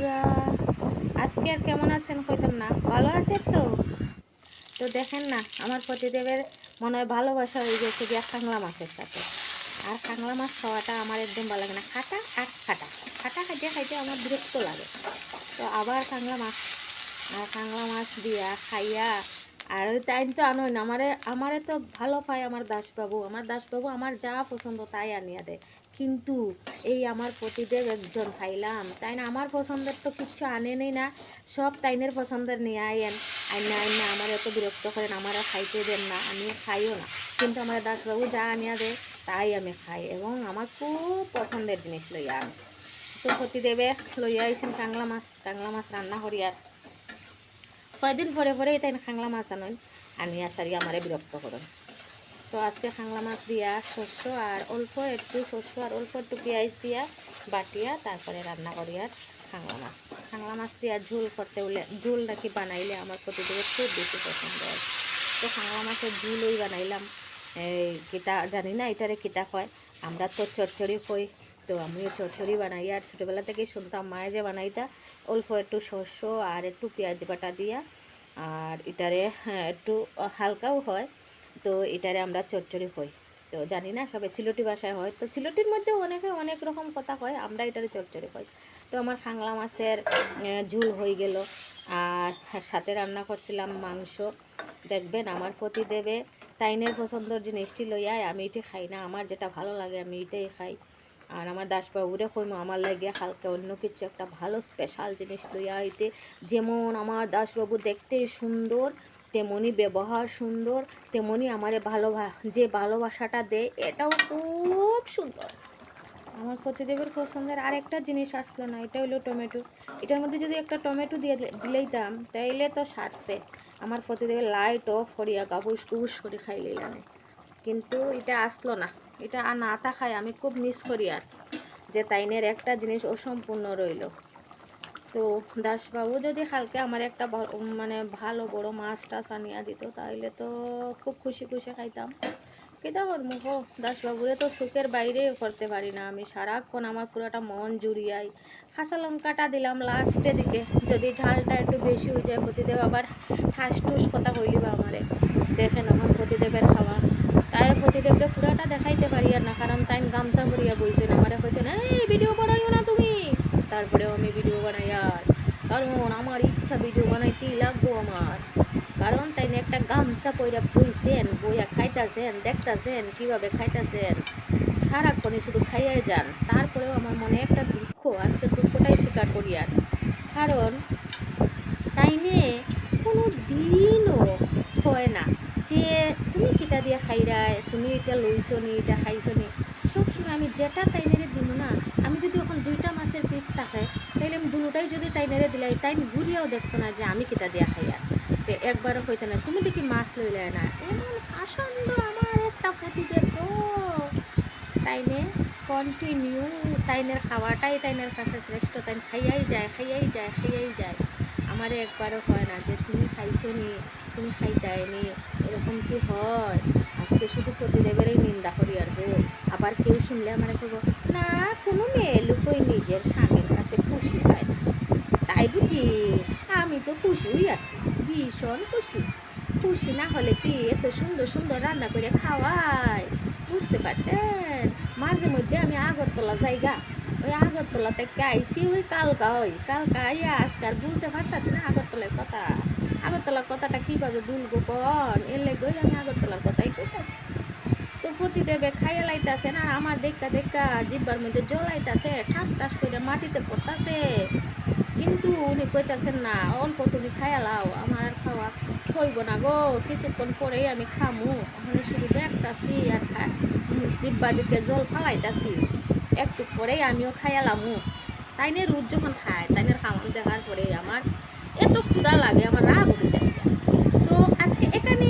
বন্ধুরা, আজকে আর কেমন আছেন কইতাম না, ভালো আছেন তো? তো দেখেন না, আমার পতিদেবের মনে হয় ভালোবাসা হয়ে গেছে গিয়া কাঁকড়া মাছের সাথে। আর কাঁকড়া মাছ খাওয়াটা আমার একদম ভালো লাগে না, খাটা আর খাটা খাটা খাইতে খাইতে আমার বিরক্ত লাগে। তো আবার কাঁকড়া মাছ দিয়া খাইয়া, আর তাই তো আনোই না, আমারে তো ভালো পায় আমার দাসবাবু আমার যা পছন্দ তাই আনিয়া দেয়। কিন্তু এই আমার পতিদেব একজন খাইলাম, তাই না আমার পছন্দের তো কিচ্ছু আনেনই না, সব তাইনের পছন্দের নিয়ে আইনা আমার এত বিরক্ত করেন, আমার খাইতে দেন না, আমি খাইও না। কিন্তু আমার দাসবাবু যা আনিয়া দেয় তাই আমি খাই, এবং আমার খুব পছন্দের জিনিস লইয়া আমি। তো পতিদেবে লইয়া আইছেন কাঁকড়া মাছ রান্না করি। আর কয়দিন পরে পরে তাই কাঁকড়া মাছ আনি আসারি আমারে বিরক্ত করেন। তো আজকে কাঁকড়া মাছ দিয়া শস্য আর অল্প একটু পেঁয়াজ দিয়া বাটিয়া তারপরে রান্না করি। আর কাঁকড়া মাছ দিয়া ঝোল করতে হলে, ঝোল নাকি বানাইলে আমার প্রতিদিনের খুব বেশি পছন্দ হয়। তো কাঁকড়া মাছের ঝোলই বানাইলাম। এই কিতা জানি না এটারে কিতা কয়, আমরা তো চচ্চড়ি কই। তো আমিও চচ্চড়ি বানাই, আর ছোটোবেলা থেকেই শুনতাম মায়ে যে বানাইতা অল্প একটু শস্য আর একটু পেঁয়াজ বাটা দিয়া, আর এটারে একটু হালকাও হয়। তো এটারে আমরা চচ্চড়ি কই। তো জানি না সবে সিলেটি ভাষায় হয়, তো সিলেটির মধ্যেও অনেকে অনেক রকম কথা কয়, আমরা এটারে চচ্চড়ি কই। তো আমার কাঁকড়া মাছের ঝোল হয়ে গেল, আর সাথে রান্না করছিলাম মাংস। দেখবেন আমার প্রতিদেবে তাইনের পছন্দের জিনিসটি লইয়াই, আমি এটি খাই না, আমার যেটা ভালো লাগে আমি এটাই খাই। আর আমার দাসবাবুরে কইমো আমার লাগিয়া হালকা অন্য কিছু একটা ভালো স্পেশাল জিনিস লইয়া আইতে। যেমন আমার দাসবাবু দেখতে সুন্দর, তেমনই ব্যবহার সুন্দর, তেমনই আমারে যে ভালোবাসাটা দেয় এটাও খুব সুন্দর। আমার পতিদেবের পছন্দের আরেকটা জিনিস আসলো না, এটা হলো টমেটো। এটার মধ্যে যদি একটা টমেটো দিলেইতাম তাইলে তো সারছে। আমার পতিদেবের লাইট অফ করিয়া গাবুস টুস করে খাইলাম, কিন্তু এটা আসলো না। এটা আর না থাকায় আমি খুব মিস করি, আর যে তাইনের একটা জিনিস অসম্পূর্ণ রইল। তো দাসবাবু যদি কালকে আমার একটা মানে ভালো বড় মাছ টাছ আনিয়া দিত তাইলে তো খুব খুশি খুশি খাইতাম। কেটা করবো গো, দাসবাবুরে তো সুখের বাইরেও করতে পারি না আমি, সারাক্ষণ আমার পুরোটা মন জুড়িয়াই। কাঁচা লঙ্কাটা দিলাম লাস্টের দিকে, যদি ঝালটা একটু বেশি হয়ে যায় প্রতিদেব আবার ঠাস টুস কথা কইলিবা আমারে। দেখেন আমার প্রতিদেবের খাওয়া, তাই প্রতিদেবরে পুরাটা দেখাইতে পারি আর না, কারণ তাই গামছা ভরিয়া বলছেন আমারে, কইছেন এই ভিডিও বানাইও না তুমি। তারপরেও আমি ভিডিও বানাই, আর কারণ আমার ইচ্ছা ভিডিও বানাইতেই লাগবো আমার, কারণ তাই একটা গামছা পইরা বইছেন, বইয়া খাইতাছেন, দেখতাছেন কীভাবে খাইতাছেন, সারাক্ষণে শুধু খাইয়াই যান। তারপরেও আমার মনে একটা দুঃখ, আজকে দুঃখটাই স্বীকার করি। আর কারণ তাই নিয়ে কোনো দিনও হয় না যে তুমি কিতা দিয়ে খাইরায়, তুমি এটা লইছো নি, এটা খাইছো নি। সবসময় আমি যেটা তাইনেরে দিব না, আমি যদি এখন 2টা মাছের পিস থাকে তাইলে আমি দুটাই যদি তাইনেরে দিলাই, তাই ঘুরিয়াও দেখতো না যে আমি কিতা দিয়া খাই। আর তো একবারও হইতো না তুমি দেখি মাছ লইলে না, এমন আসন্দ আমার একটা প্রতিদেব গো। তাইনে কন্টিনিউ তাইনের খাওয়াটাই তাইনের কাছে শ্রেষ্ঠ, তাই খাইয়াই যায়। আমারে একবারও হয় না যে তুমি খাইছো নি, তুমি খাইতাইনি, এরকম কি হয়? আজকে শুধু প্রতিদেবেরই নিন্দা করি আর গো। আবার কেউ শুনলে আমারে কইব, না কোনো মেয়ে লোকই নিজের স্বামীর কাছে খুশি হয় না, তাই বুঝি? আমি তো খুশিই আছি, ভীষণ খুশি না হলে কি এত সুন্দর সুন্দর রান্না করে খাওয়াই, বুঝতে পারছেন? মাঝে মধ্যে আমি আগরতলা জায়গা, ওই আগরতলা থেকে আইসি ওই কালকা আইয়া আজকে আর বলতে পারতাছি না আগরতলার কথাটা কীভাবে ভুলবো কন, এর লেগেই আমি আগরতলার কথাই কইতাছি। তো প্রতিদেবে খাইয়া লাইতাছে না, আমার দেখা জিব্বার মধ্যে জ্বলাইতাছে, ঠাস করে মাটিতে পড়তাছে, কিন্তু উনি কইতাছেন না অল্প তুমি খাইয়া লাও, আমার আর খাওয়া হইব না গো, কিছুক্ষণ পরেই আমি খামু, ওখানে শুধু দেখতাছি আর জিব্বা দিকে জল ফালাইতাছি, একটু পরেই আমিও খাইয়ালামু। তাইনের রোজ যখন খায়, তাইনের খাওয়ান দেখার পরে আমার এত ক্ষুধা লাগে, আমার রাগ উঠে যায়। তো আজকে এখানে